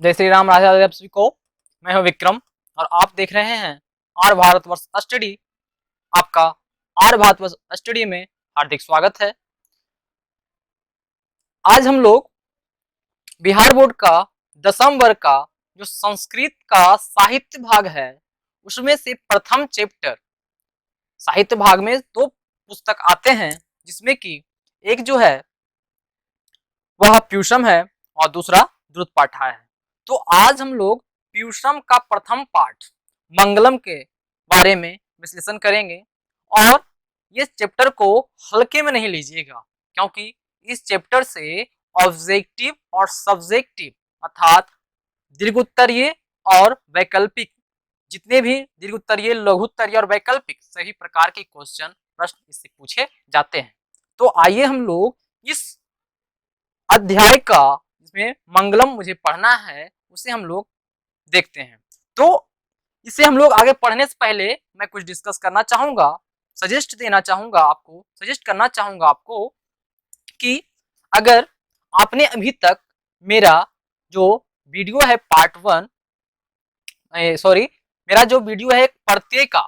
जय श्री राम, राधे राधे आप सभी को। मैं हूं विक्रम और आप देख रहे हैं आर भारतवर्ष स्टडी। आपका आर भारतवर्ष स्टडी में हार्दिक स्वागत है। आज हम लोग बिहार बोर्ड का 10वीं वर्ग का जो संस्कृत का साहित्य भाग है उसमें से प्रथम चैप्टर साहित्य भाग में दो पुस्तक आते हैं, जिसमें कि एक जो है वह प्यूषम है और दूसरा द्रुतपाठा है। तो आज हम लोग प्यूषम का प्रथम पाठ मंगलम के बारे में विश्लेषण करेंगे और ये चैप्टर को हल्के में नहीं लीजिएगा, क्योंकि इस चैप्टर से ऑब्जेक्टिव और सब्जेक्टिव अर्थात दीर्घोत्तरीय और वैकल्पिक जितने भी दीर्घोत्तरीय, लघुत्तरीय और वैकल्पिक सभी प्रकार के क्वेश्चन प्रश्न इससे पूछे जाते हैं। तो आइए हम लोग इस अध्याय का जिसमें मंगलम मुझे पढ़ना है उसे हम लोग देखते हैं। तो इसे हम लोग आगे पढ़ने से पहले मैं कुछ डिस्कस करना चाहूंगा, सजेस्ट करना चाहूंगा आपको कि अगर आपने अभी तक मेरा जो वीडियो है पार्ट 1 मेरा जो वीडियो है प्रत्यय का,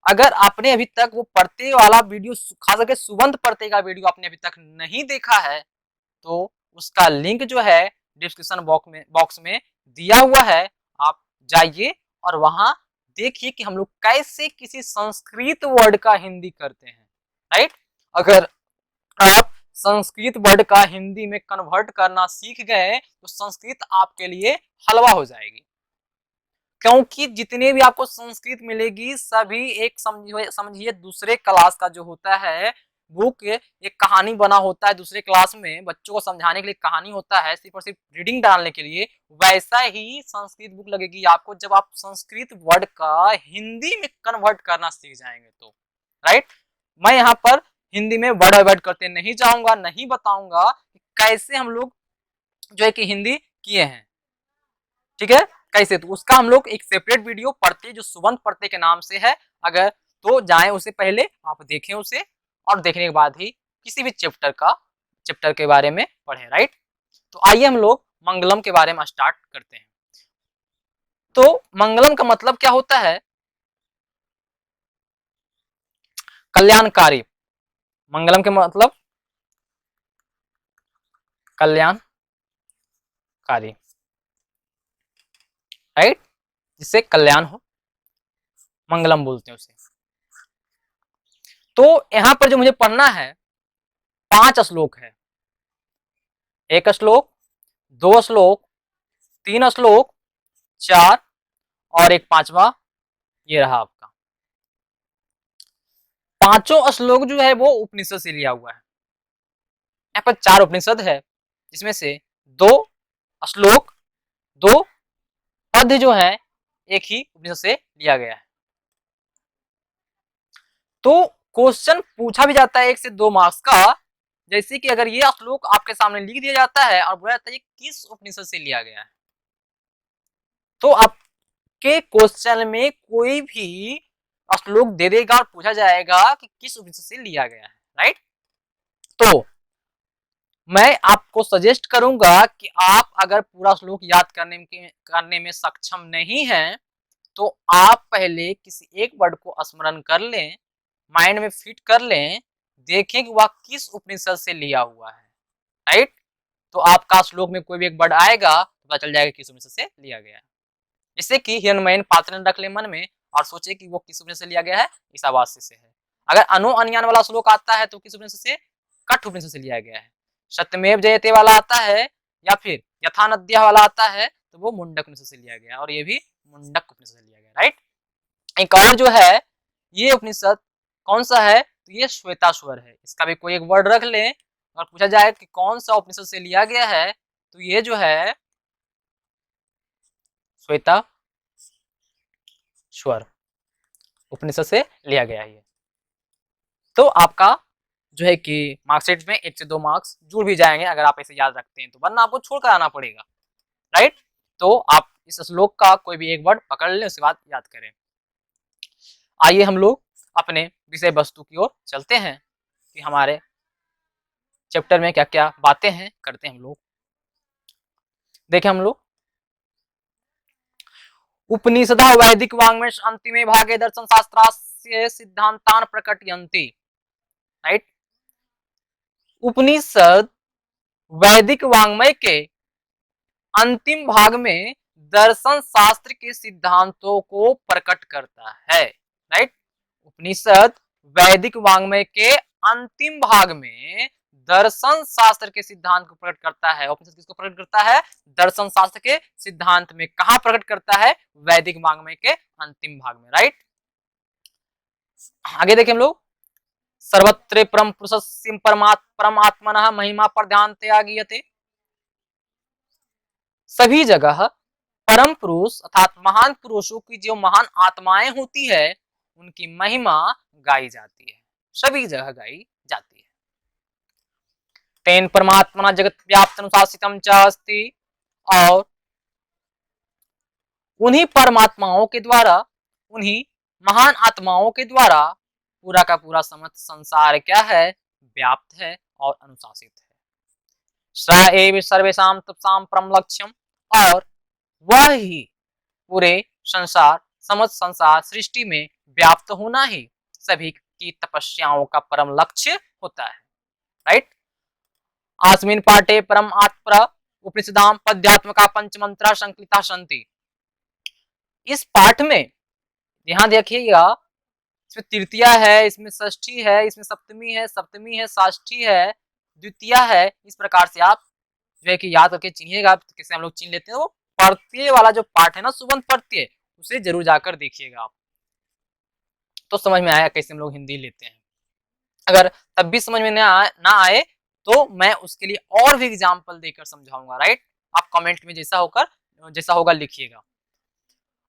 अगर आपने अभी तक वो प्रत्यय वाला वीडियो, खास करके सुबंत प्रत्यय का वीडियो आपने अभी तक नहीं देखा है तो उसका लिंक जो है डिस्क्रिप्शन बॉक्स में दिया हुआ है। आप जाइए और वहां देखिए कि हम लोग कैसे किसी संस्कृत वर्ड का हिंदी करते हैं। राइट, अगर आप संस्कृत वर्ड का हिंदी में कन्वर्ट करना सीख गए तो संस्कृत आपके लिए हलवा हो जाएगी, क्योंकि जितने भी आपको संस्कृत मिलेगी सभी एक समझिए दूसरे क्लास का जो होता है बुक, एक कहानी बना होता है दूसरे क्लास में बच्चों को समझाने के लिए कहानी होता है, सिर्फ और सिर्फ रीडिंग डालने के लिए, वैसा ही संस्कृत बुक लगेगी आपको जब आप संस्कृत वर्ड का हिंदी में कन्वर्ट करना सीख जाएंगे तो। राइट, मैं यहाँ पर हिंदी में वर्ड अवॉइड करते नहीं जाऊंगा, नहीं बताऊंगा कि कैसे हम लोग जो है कि हिंदी किए हैं। ठीक है, कैसे, तो उसका हम लोग एक सेपरेट वीडियो पढ़ते जो सुबंत पढ़ते के नाम से है, अगर तो जाएं उससे पहले आप देखें उसे, और देखने के बाद ही किसी भी चैप्टर के बारे में पढ़ें। राइट, तो आइए हम लोग मंगलम के बारे में स्टार्ट करते हैं। तो मंगलम का मतलब क्या होता है? कल्याणकारी। मंगलम के मतलब कल्याणकारी, राइट, जिससे कल्याण हो, मंगलम बोलते हैं उसे। तो यहां पर जो मुझे पढ़ना है 5 श्लोक है, 1 श्लोक, 2 श्लोक, 3 श्लोक, 4 और एक 5वां, ये रहा आपका। पांचों श्लोक जो है वो उपनिषद से लिया हुआ है। यहाँ पर 4 उपनिषद है, जिसमें से 2 श्लोक, 2 पद्य जो है एक ही उपनिषद से लिया गया है। तो क्वेश्चन पूछा भी जाता है 1 से 2 मार्क्स का, जैसे कि अगर ये श्लोक आपके सामने लिख दिया जाता है और बोला जाता है किस उपनिषद से लिया गया है, तो आपके क्वेश्चन में कोई भी श्लोक दे देगा और पूछा जाएगा कि किस उपनिषद से लिया गया है। राइट, तो मैं आपको सजेस्ट करूंगा कि आप अगर पूरा श्लोक याद करने में सक्षम नहीं हैं तो आप पहले किसी एक वर्ड को स्मरण कर लें, माइंड में फिट कर लें, देखें कि वह किस उपनिषद से लिया हुआ है। राइट, तो आपका श्लोक में कोई भी एक वर्ड आएगा तो पता चल जाएगा किस उपनिषद से लिया गया है। जैसे कि हिरणमयीन पात्र रख ले मन में और सोचे कि वो किस उपनिषद से लिया गया है, ईशावास्य से है। अगर अनु अन्यान वाला श्लोक आता है तो किस उपनिषद से? कठ उपनिषद से लिया गया है। सत्यमेव जयते वाला आता है या फिर यथा नद्या वाला आता है तो वो मुंडक उपनिषद से लिया गया, और ये भी मुंडक उपनिषद से लिया गया। राइट, एक और जो है ये उपनिषद कौन सा है, तो ये श्वेताश्वर है। इसका भी कोई एक वर्ड रख ले और पूछा जाए कि कौन सा उपनिषद से लिया गया है तो ये जो है श्वेताश्वर उपनिषद से लिया गया है। तो आपका जो है कि मार्कशीट में 1 से 2 मार्क्स जुड़ भी जाएंगे अगर आप ऐसे याद रखते हैं तो, वरना आपको छोड़ कर आना पड़ेगा। राइट, तो आप इस श्लोक का कोई भी एक वर्ड पकड़ लें, उसके बाद याद करें। आइए हम लोग अपने विषय वस्तु की ओर चलते हैं कि हमारे चैप्टर में क्या क्या बातें हैं करते हैं हम लोग। देखें हम लोग उपनिषदा वैदिक वाङ्मय अंतिमे भागे दर्शन शास्त्रास्य सिद्धांतान प्रकटयन्ति। राइट, उपनिषद वैदिक वाङ्मय के अंतिम भाग में दर्शन शास्त्र के सिद्धांतों को प्रकट करता है। राइट, उपनिषद वैदिक वाङ्मय के अंतिम भाग में दर्शन शास्त्र के सिद्धांत को प्रकट करता है। उपनिषद किसको प्रकट करता है? दर्शन शास्त्र के सिद्धांत में। कहां प्रकट करता है? वैदिक वाङ्मय के अंतिम भाग में। राइट, आगे देखें हम लोग, सर्वत्र परम पुरुषस्य परमात्मनः महिमा पर ध्यान त्यागीयते। सभी जगह परम पुरुष अर्थात महान पुरुषों की जो महान आत्माएं होती है उनकी महिमा गाई जाती है, सभी जगह गाई जाती है। तेन परमात्मना जगत व्याप्त अनुशासितम च अस्ति, और उन्हीं परमात्माओं के द्वारा, उन्हीं महान आत्माओं के द्वारा पूरा का पूरा समस्त संसार क्या है? व्याप्त है और अनुशासित है। स एव सर्वेषां तत्सां परम लक्ष्यम, और वह ही पूरे संसार, समस्त संसार सृष्टि में व्याप्त होना ही सभी की तपस्याओं का परम लक्ष्य होता है। राइट, आस्मिन् पाठे परम आत्पर उपनिषदाम पद्यात्मका पंचमंत्रा संकलिता सन्ति। इस पाठ में ध्यान देखिएगा, इसमें तृतीया है, इसमें षष्ठी है, इसमें सप्तमी है, षष्ठी है, द्वितीया है। इस प्रकार से आप जो है कि याद करके चिन्हिएगा। कैसे हम लोग चिन्ह लेते हैं? वो प्रत्यय वाला जो पाठ है ना, सुबंत प्रत्यय, उसे जरूर जाकर देखिएगा आप, तो समझ में आएगा कैसे हम लोग हिंदी लेते हैं। अगर तब भी समझ में ना आए तो मैं उसके लिए और भी एग्जाम्पल देकर समझाऊंगा। राइट, आप कमेंट में जैसा होगा लिखिएगा।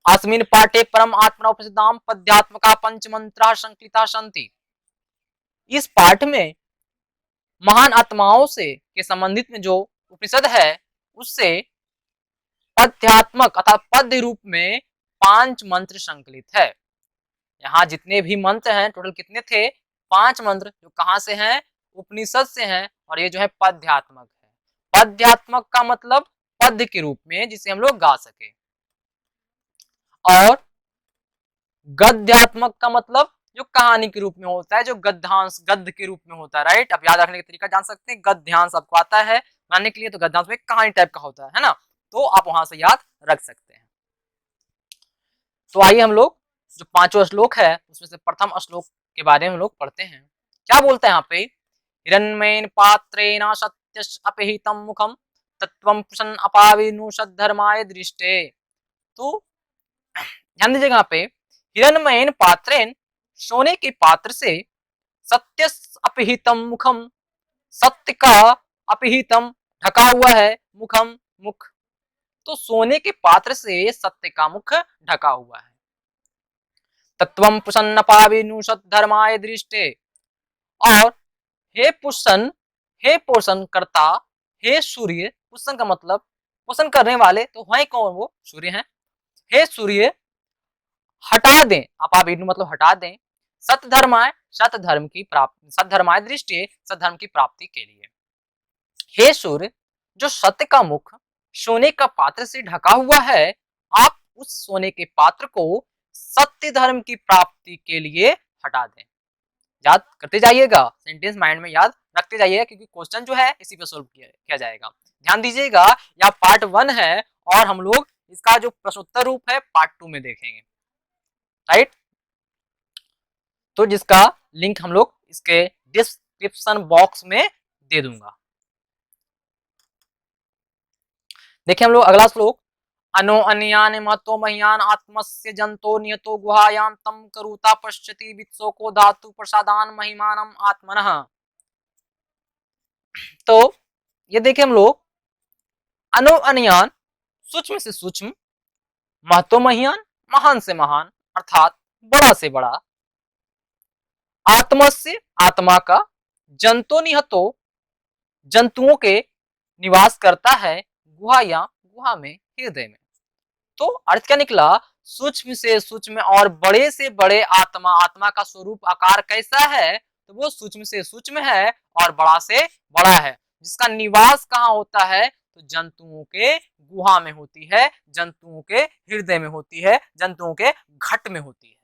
अस्मिन् पाठे परम आत्मना उपनिषदाम पद्यात्मका पंचमंत्रा संकलिता सन्ति। इस पाठ में महान आत्माओं से के संबंधित में जो उपनिषद है उससे पद्यात्मक अर्थात पद्य रूप में 5 मंत्र संकलित है। यहाँ जितने भी मंत्र हैं टोटल कितने थे? 5 मंत्र, जो कहां से हैं? उपनिषद से हैं, और ये जो है पद्यात्मक है। पद्यात्मक का मतलब पद्य के रूप में, जिसे हम लोग गा सके, और गद्यात्मक का मतलब जो कहानी के रूप में होता है, जो गद्यांश गद्य के रूप में होता है। राइट, अब याद रखने का तरीका जान सकते हैं, गद्यांश आपको आता है मानने के लिए, तो गद्यांश में कहानी टाइप का होता है ना, तो आप वहां से याद रख सकते हैं। तो आइए हम लोग जो 5 श्लोक है उसमें से प्रथम श्लोक के बारे में हम लोग पढ़ते हैं। क्या बोलते हैं यहाँ पे? हिरण्मयेन पात्रेण सत्यस्य अपहितं मुखम तत्वं पुरुषं अपाविनुषद् धर्माय दृष्टे। तो ध्यान दीजिएगा यहाँ पे, हिरण्मयेन पात्रेण, सोने के पात्र से, सत्य अपहितम मुखम, सत्य का अपहितम ढका हुआ है, मुखम मुख, तो सोने के पात्र से सत्य का मुख ढका हुआ है। तत्वं पुरुषं अपाविनुषद् धर्माय दृष्टे, और हे पुरुषन, हे पोषण करता, हे सूर्य, पोषण का मतलब पोषण करने वाले, तो है कौन? वो सूर्य हैं। हे सूर्य, हटा दें, अपाविनु मतलब हटा दें, सत्य धर्माय, सत्य धर्म की प्राप्ति, सत्य धर्माय दृष्टि, सत्य धर्म की प्राप्ति के लिए। हे सूर्य, जो सत्य का मुख सोने का पात्र से ढका हुआ है, आप उस सोने के पात्र को सत्य धर्म की प्राप्ति के लिए हटा दें। याद करते जाइएगा, सेंटेंस माइंड में याद रखते जाइएगा, क्योंकि क्वेश्चन जो है इसी पे सोल्व किया जाएगा। ध्यान दीजिएगा, यह पार्ट 1 है और हम लोग इसका जो प्रश्नोत्तर रूप है पार्ट 2 में देखेंगे। राइट, तो जिसका लिंक हम लोग इसके डिस्क्रिप्शन बॉक्स में दे दूंगा। देखिए हम लोग अगला श्लोक, अनो अन्यान महतो मह्यान आत्मस्य जंतो नियतो गुहायाम तम करुता पश्यति वित्सो को धातु प्रसादान महिमानम आत्मनः। तो ये देखिए हम लोग, अनो अन्यान, सूक्ष्म से सूक्ष्म, महतो मह्यान, महान से महान अर्थात बड़ा से बड़ा, आत्मस्य आत्मा का, जंतो निहतो जंतुओं के निवास करता है, गुहा या गुहा में, हृदय में। तो अर्थ क्या निकला? सूक्ष्म से सूक्ष्म और बड़े से बड़े आत्मा, आत्मा का स्वरूप आकार कैसा है? तो वो सूक्ष्म से सूक्ष्म है और बड़ा से बड़ा है। जिसका निवास कहाँ होता है? तो जंतुओं के गुहा में होती है, जंतुओं के हृदय में होती है, जंतुओं के घट में होती है।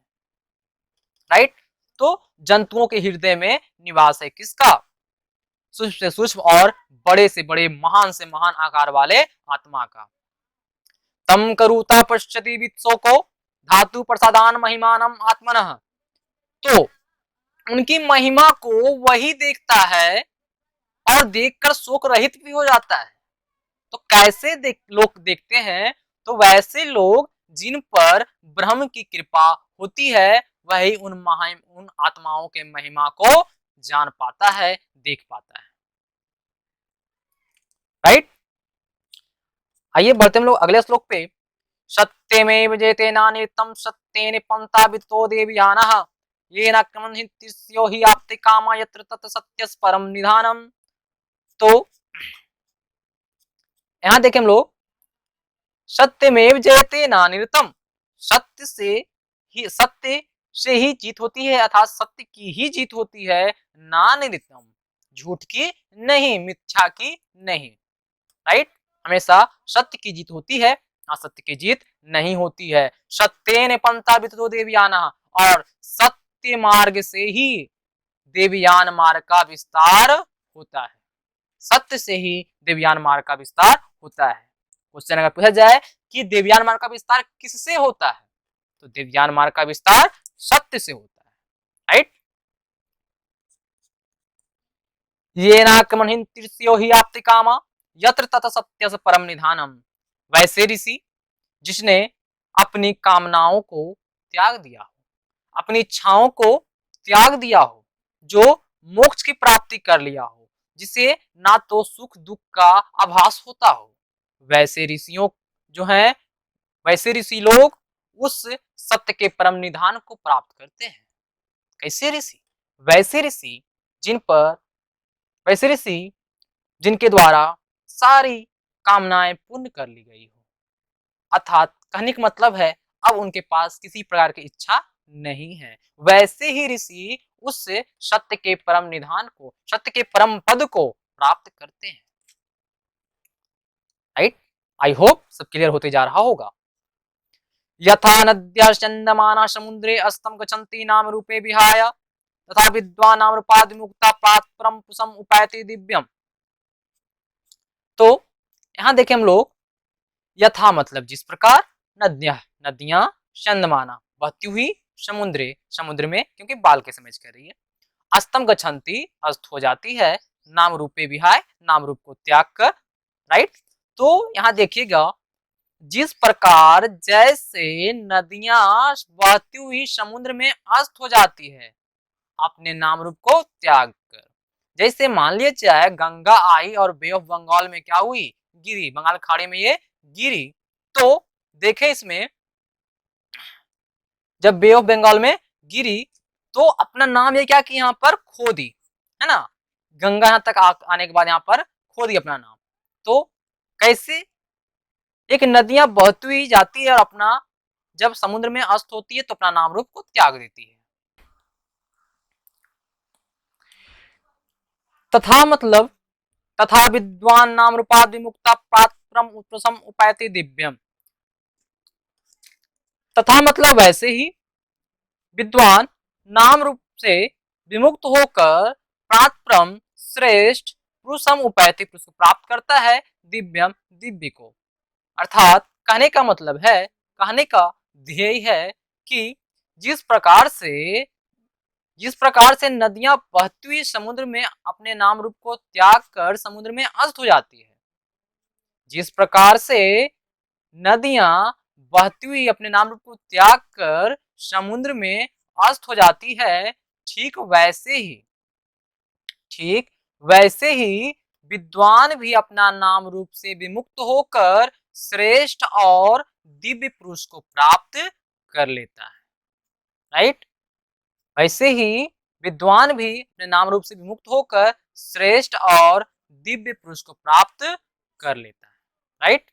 राइट, तो जंतुओं के हृदय में निवास है किसका? सूक्ष्म से सूक्ष्म और बड़े से बड़े, महान से महान आकार वाले आत्मा का। तम करुता पश्यति वित्सो को धातु प्रसादान महिमानम आत्मनः। तो उनकी महिमा को वही देखता है और देखकर शोक रहित भी हो जाता है। तो कैसे लोग देखते हैं? तो वैसे लोग जिन पर ब्रह्म की कृपा होती है वही उन आत्माओं के महिमा को जान पाता है, देख पाता है। राइट, आइए बढ़ते हम लोग अगले श्लोक पे। सत्यमेव जयते नानितम सत्येन पंथा वितो देवयानः येन क्रमन्हित्यो हि आप्ते कामा यत्र तत् सत्यस् परम निधानम। तो यहां देखें हम लोग, सत्यमेव जयते नानिरतम, सत्य से ही जीत होती है, अर्थात सत्य की ही जीत होती है। नानिरतम, झूठ की नहीं, मिथ्या की नहीं। राइट, हमेशा सत्य की जीत होती है, असत्य की जीत नहीं होती है। सत्येन पंथा विततो देवयानः, और सत्य मार्ग से ही देवयान मार्ग का विस्तार होता है। सत्य से ही देवयान मार्ग का विस्तार होता है। क्वेश्चन अगर पूछा जाए कि देवयान मार्ग का विस्तार किससे होता है, तो देवयान मार्ग का विस्तार सत्य से होता है। राइट, ये नाक्रमण तृतीयो ही आप्ति कामा यत्र तत सत्य से परम निधानम। वैसे ऋषि जिसने अपनी कामनाओं को त्याग दिया हो, अपनी इच्छाओं को त्याग दिया हो, जो मोक्ष की प्राप्ति कर लिया हो, जिसे ना तो सुख दुख का आभास होता हो, वैसे ऋषियों जो हैं, वैसे ऋषि लोग उस सत्य के परम निधान को प्राप्त करते हैं। कैसे ऋषि? वैसे ऋषि जिन पर, वैसे ऋषि जिनके द्वारा सारी कामनाएं पूर्ण कर ली गई हो, अर्थात कहने का मतलब है अब उनके पास किसी प्रकार की इच्छा नहीं है। वैसे ही ऋषि उस सत्य के परम निधान को, सत्य के परम पद को प्राप्त करते हैं। राइट, आई होप सब क्लियर होते जा रहा होगा। यथा नद्या चंदमाना समुद्रे अस्तम गच्छन्ति नाम रूपे विहाय तथा विद्वान नाम रूपादि मुक्ता प्रात परम पुसम उपायति दिव्यम। तो यहां देखें हम लोग, यथा मतलब जिस प्रकार, नदियां चंदमाना बहती हुई समुद्रे, समुद्र में, क्योंकि बाल के समझ कर रही है, अस्तम गच्छन्ति अस्त हो जाती है, नाम रूपे विहाय नाम रूप को त्याग कर। राइट, तो यहां देखिएगा, जिस प्रकार जैसे नदियां बहती हुई समुद्र में अस्त हो जाती है अपने नाम रूप को त्याग कर, जैसे मान लिया जाए गंगा आई और बे ऑफ बंगाल में क्या हुई, गिरी, बंगाल खाड़ी में ये गिरी। तो देखे इसमें, जब बे ऑफ बंगाल में गिरी तो अपना नाम ये क्या की यहाँ पर खो दी, है ना, गंगा यहाँ तक आने के बाद यहाँ पर खो दी अपना नाम। तो कैसे एक नदियां बहती हुई जाती है और अपना जब समुद्र में अस्त होती है तो अपना नाम रूप को त्याग देती है। तथा मतलब, तथा विद्वान नाम रूपादि मुक्ता प्रातप्रम उत्प्रसम उपायते दिव्यम। तथा मतलब वैसे ही विद्वान नाम रूप से विमुक्त होकर प्रातप्रम श्रेष्ठ पुरुषम उपायते, पुरुष को प्राप्त करता है, दिव्यम दिव्य को। अर्थात कहने का मतलब है, कहने का ध्येय है कि जिस प्रकार से नदियां बहती हुई समुद्र में अपने नाम रूप को त्याग कर समुद्र में अस्त हो जाती है, जिस प्रकार से नदियां बहती हुई अपने नाम रूप को त्याग कर समुद्र में अस्त हो जाती है, ठीक वैसे ही विद्वान भी अपना नाम रूप से विमुक्त होकर श्रेष्ठ और दिव्य पुरुष को प्राप्त कर लेता है। राइट, वैसे ही विद्वान भी अपने नाम रूप से विमुक्त होकर श्रेष्ठ और दिव्य पुरुष को प्राप्त कर लेता है। राइट,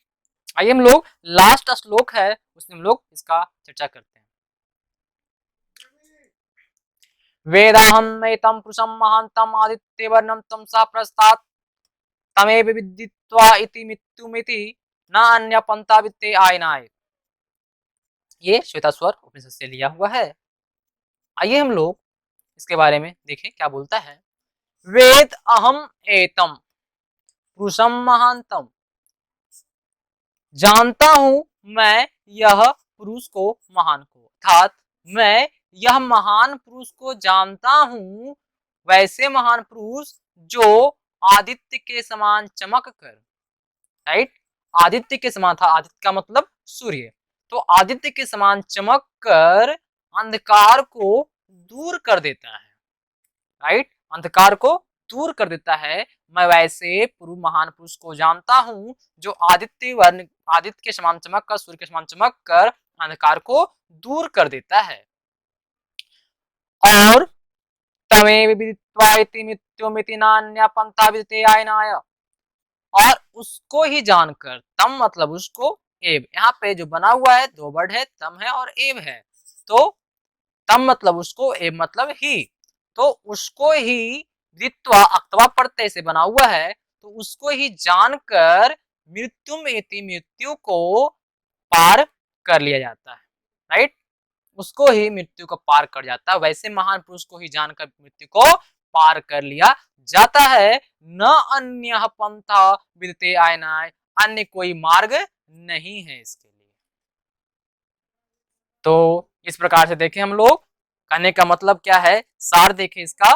आइए हम लोग लास्ट श्लोक है उसमें हम लोग इसका चर्चा करते हैं। वेदाहम एतम पुरुषम महांतम आदित्य वर्णम तमसा प्रस्तात् तमेव विदित विदित्वा इति मृत्युमिति न अन्य पंथा वित्ते आयनाय। ये श्वेताश्वर उपनिषद से लिया हुआ है। आइए हम लोग इसके बारे में देखें क्या बोलता है। वेद अहम एतम पुरुषम महानतम, जानता हूं मैं यह पुरुष को महान को, अर्थात मैं यह महान पुरुष को जानता हूं, वैसे महान पुरुष जो आदित्य के समान चमक कर, राइट, आदित्य के समान था, आदित्य का मतलब सूर्य, तो आदित्य के समान चमक कर अंधकार को दूर कर देता है, राइट, अंधकार को दूर कर देता है। मैं वैसे महान पुरुष को जानता हूं जो आदित्य के समान चमक कर, सूर्य के समान चमक कर अंधकार को दूर कर देता है। और तमेव विदित्वा इति मृत्युमिति नान्या पंथा विदिते आयनाय, और उसको ही जानकर, तम मतलब उसको, एव, यहाँ पे जो बना हुआ है दो वर्ड है, तम है और एव है, तो तम मतलब उसको, एव मतलब ही, तो उसको ही विदित्वा अक्तवा प्रत्यय से बना हुआ है, तो उसको ही जानकर मृत्युम इति मृत्यु को पार कर लिया जाता है, राइट, उसको ही मृत्यु को पार कर जाता है। वैसे महान पुरुष को ही जानकर मृत्यु को पार कर लिया जाता है। न अन्य पंथा विदते आयनाय, अन्य कोई मार्ग नहीं है इसके लिए। तो इस प्रकार से देखें हम लोग, कहने का मतलब क्या है, सार देखें इसका,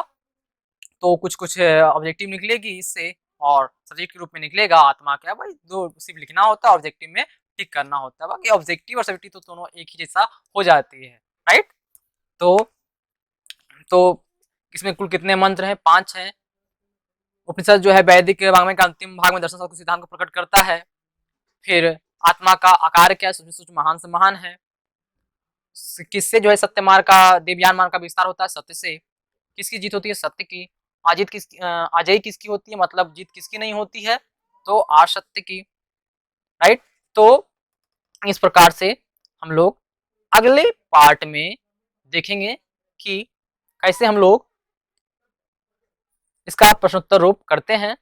तो कुछ कुछ ऑब्जेक्टिव निकलेगी इससे और सब्जेक्ट के रूप में निकलेगा आत्मा क्या भाई, दो सिर्फ लिखना होता है, ऑब्जेक्टिव में टिक करना होता है, बाकी ऑब्जेक्टिव और सब्जेक्टिव तो दोनों एक ही जैसा हो जाती है, राइट। तो इसमें कुल कितने मंत्र हैं, 5 हैं। उपनिषद जो है वैदिक वाङ्मय का अंतिम भाग में दर्शन शास्त्र के सिद्धांत को प्रकट करता है। फिर आत्मा का आकार क्या है, सूक्ष्म महान से महान है। किससे जो है सत्य मार्ग का, देवयान मार्ग का विस्तार होता है, सत्य से। किसकी जीत होती है, सत्य की। अजय किसकी होती है, मतलब जीत किसकी नहीं होती है, तो असत्य की, राइट। तो इस प्रकार से हम लोग अगले पार्ट में देखेंगे कि कैसे हम लोग इसका प्रश्नोत्तर रूप करते हैं।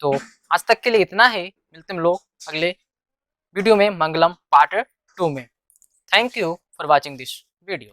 तो आज तक के लिए इतना ही, मिलते हम लोग अगले वीडियो में मंगलम पार्ट 2 में। Thank you for watching this video.